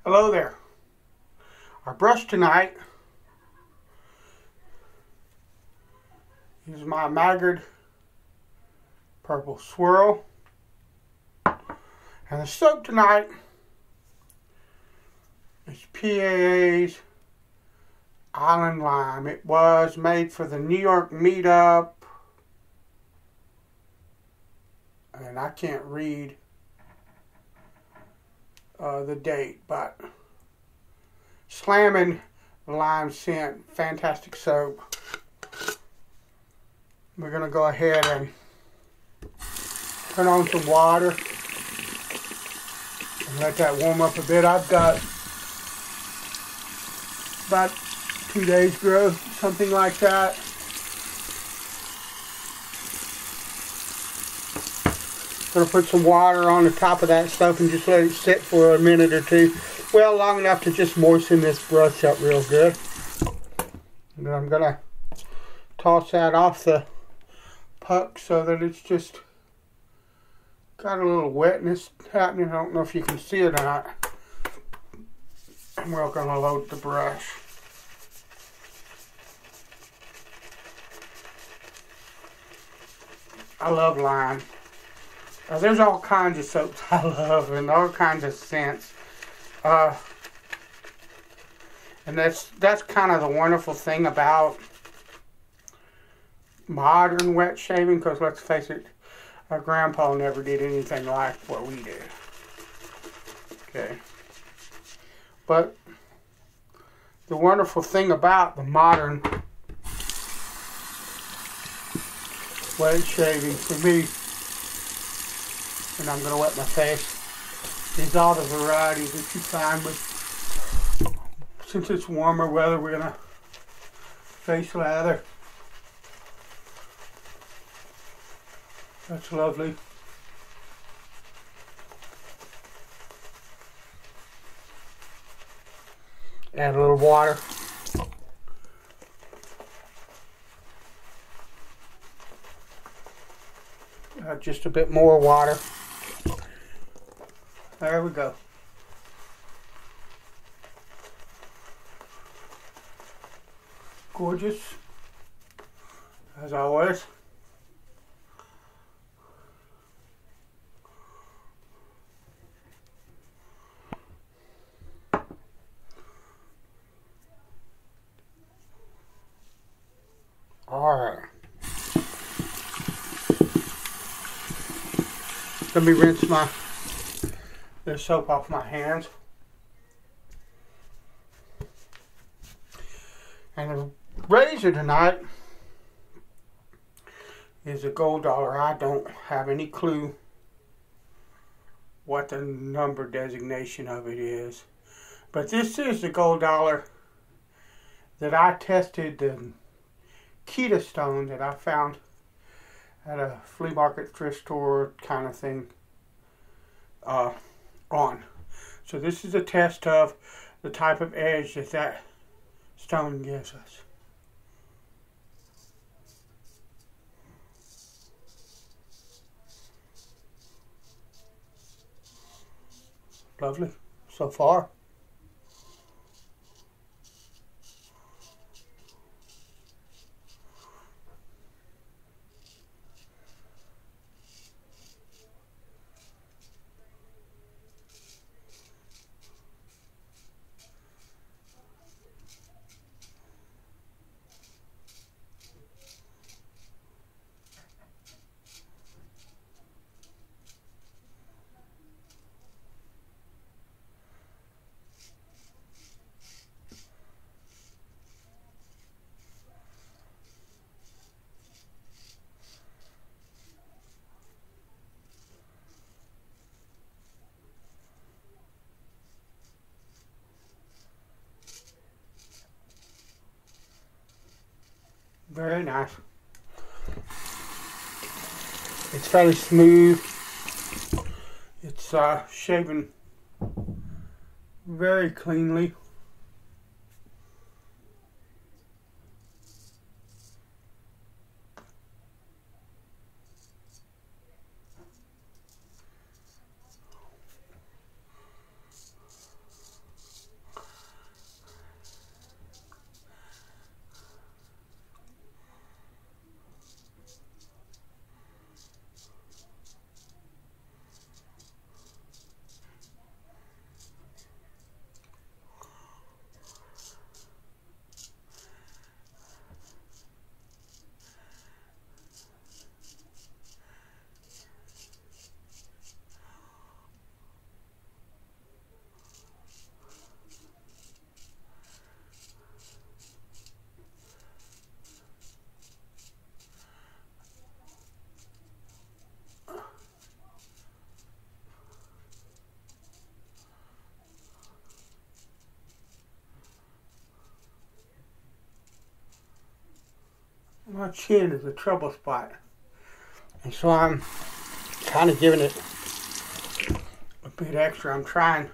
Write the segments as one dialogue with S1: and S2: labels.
S1: Hello there. Our brush tonight is my Maggard Purple Swirl. And the soap tonight is PAA's Island Lime. It was made for the New York meetup. And I can't read the date, but slamming lime scent, fantastic soap. We're going to go ahead and turn on some water and let that warm up a bit. I've got about 2 days growth, something like that. Going to put some water on the top of that stuff and just let it sit for a minute or two. Well, long enough to just moisten this brush up real good. And then I'm going to toss that off the puck so that it's just got a little wetness happening. I don't know if you can see it or not. And we're going to load the brush. I love lime. There's all kinds of soaps I love and all kinds of scents. And that's kind of the wonderful thing about modern wet shaving, because let's face it, our grandpa never did anything like what we did. Okay. But the wonderful thing about the modern wet shaving for me, and I'm going to wet my face, is all the varieties that you find. With, since it's warmer weather, we're going to face lather. That's lovely. Add a little water. Just a bit more water. There we go. Gorgeous, as always. Alright. Let me rinse the soap off my hands. And the razor tonight is a gold dollar. I don't have any clue what the number designation of it is. But this is the gold dollar that I tested the Kiita stone that I found at a flea market, thrift store kind of thing on. So this is a test of the type of edge that stone gives us. Lovely so far. Very nice. It's fairly smooth. It's shaven very cleanly. my chin is a trouble spot. And so I'm kind of giving it a bit extra. I'm trying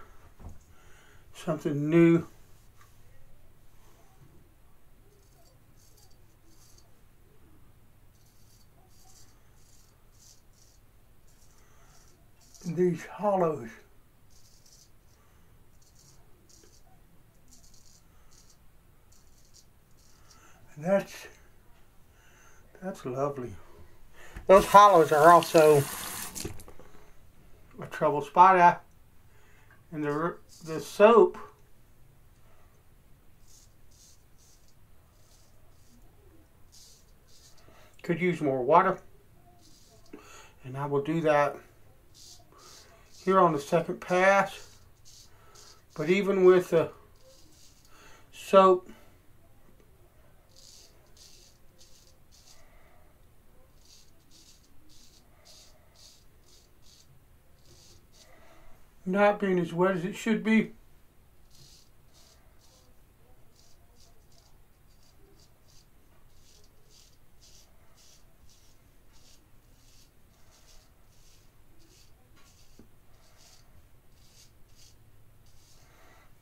S1: something new. These hollows. And that's lovely. Those hollows are also a trouble spot. And the soap could use more water, and I will do that here on the second pass. But even with the soap, not being as wet as it should be,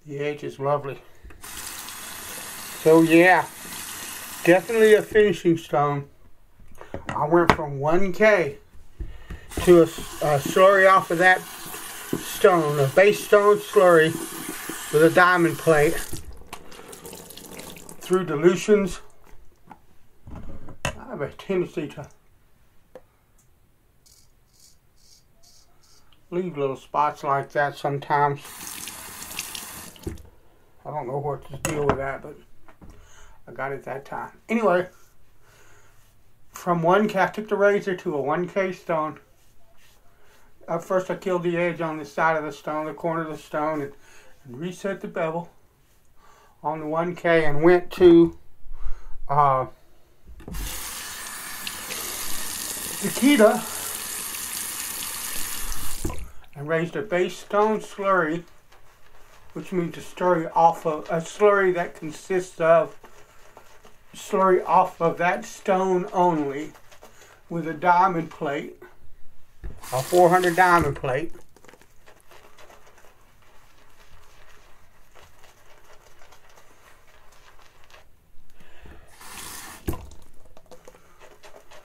S1: the edge is lovely. So yeah, definitely a finishing stone. I went from 1K to a slurry off of that stone, a base stone slurry with a diamond plate through dilutions. I have a tendency to leave little spots like that sometimes. I don't know what to deal with that, but I got it that time. Anyway, from 1K, I took the razor to a 1K stone. First I killed the edge on the side of the stone, the corner of the stone, and reset the bevel on the 1K and went to the Kiita and raised a base stone slurry, which means a slurry that consists of slurry off of that stone only with a diamond plate. A 400 diamond plate.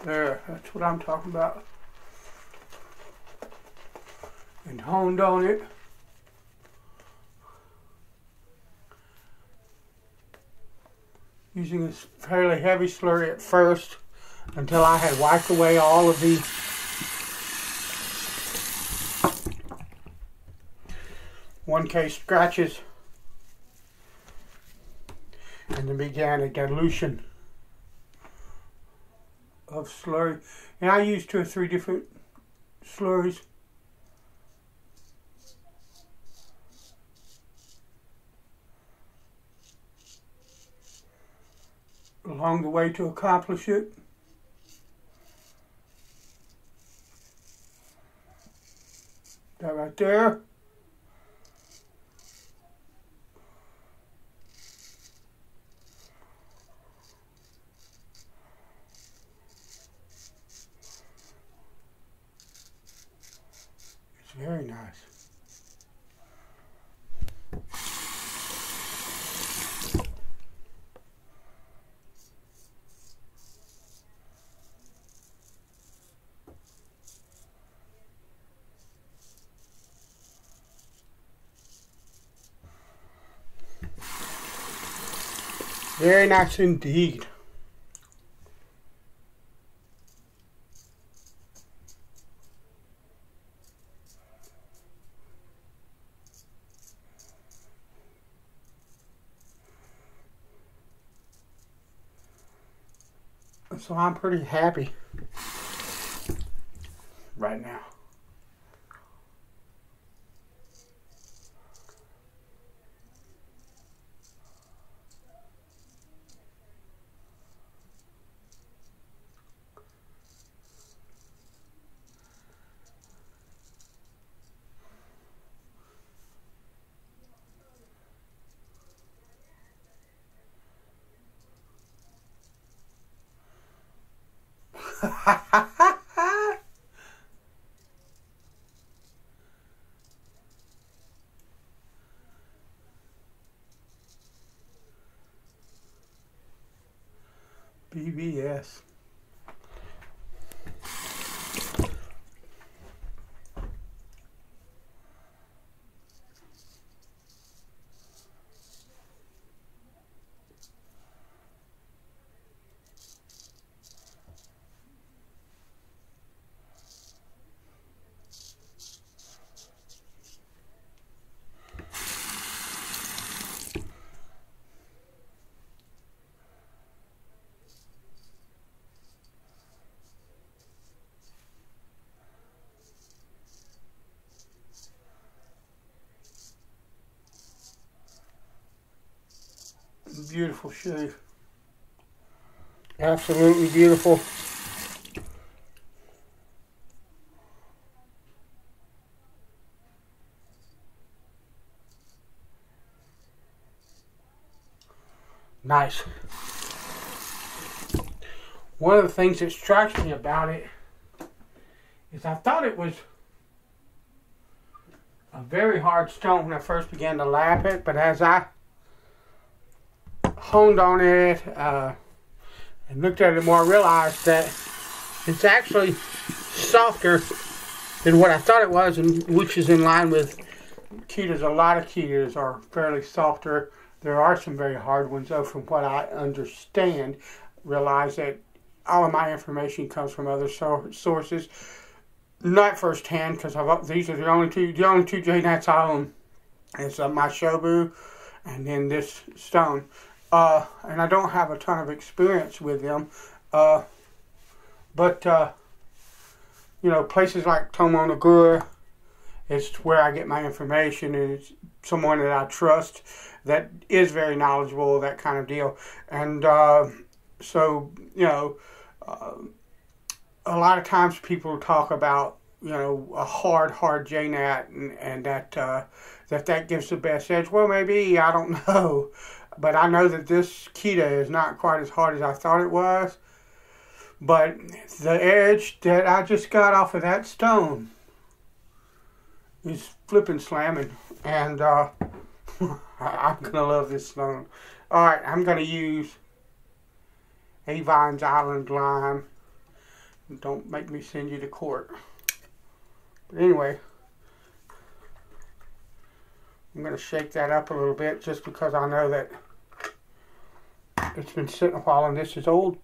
S1: There, that's what I'm talking about. And honed on it. Using a fairly heavy slurry at first until I had wiped away all of the one-K scratches, and then began a dilution of slurry. And I used 2 or 3 different slurries. Along the way to accomplish it. That right there. It's very nice. Very nice indeed. So I'm pretty happy right now. BBS. Beautiful shoe. Absolutely beautiful. Nice. One of the things that strikes me about it is I thought it was a very hard stone when I first began to lap it, but as I honed on it and looked at it more, I realized that it's actually softer than what I thought it was, and which is in line with Kiitas. A lot of Kiitas are fairly softer. There are some very hard ones, though, from what I understand. Realize that all of my information comes from other sources, not firsthand, because these are the only two J-Nats I own. It's my Shobu and then this stone. And I don't have a ton of experience with them, but you know, places like Tomonagura is where I get my information, and it's someone that I trust that is very knowledgeable, that kind of deal. And so, you know, a lot of times people talk about, you know, a hard J-Nat and that gives the best edge. Well, maybe, I don't know. But I know that this Kiita is not quite as hard as I thought it was. But the edge that I just got off of that stone is flipping slamming. And I'm going to love this stone. Alright, I'm going to use Avon's Island Lime. Don't make me send you to court. But anyway, I'm going to shake that up a little bit just because I know that it's been sitting a while, and this is old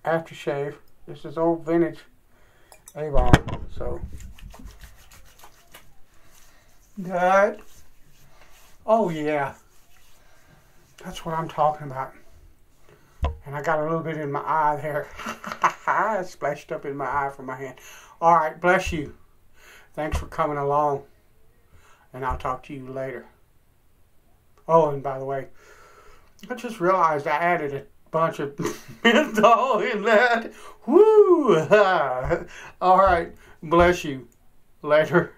S1: aftershave. This is old vintage Avon. So that, oh yeah, that's what I'm talking about. And I got a little bit in my eye there. It splashed up in my eye from my hand. All right, bless you. Thanks for coming along, and I'll talk to you later. Oh, and by the way, I just realized I added a bunch of menthol in that. Woo! All right, bless you. Later.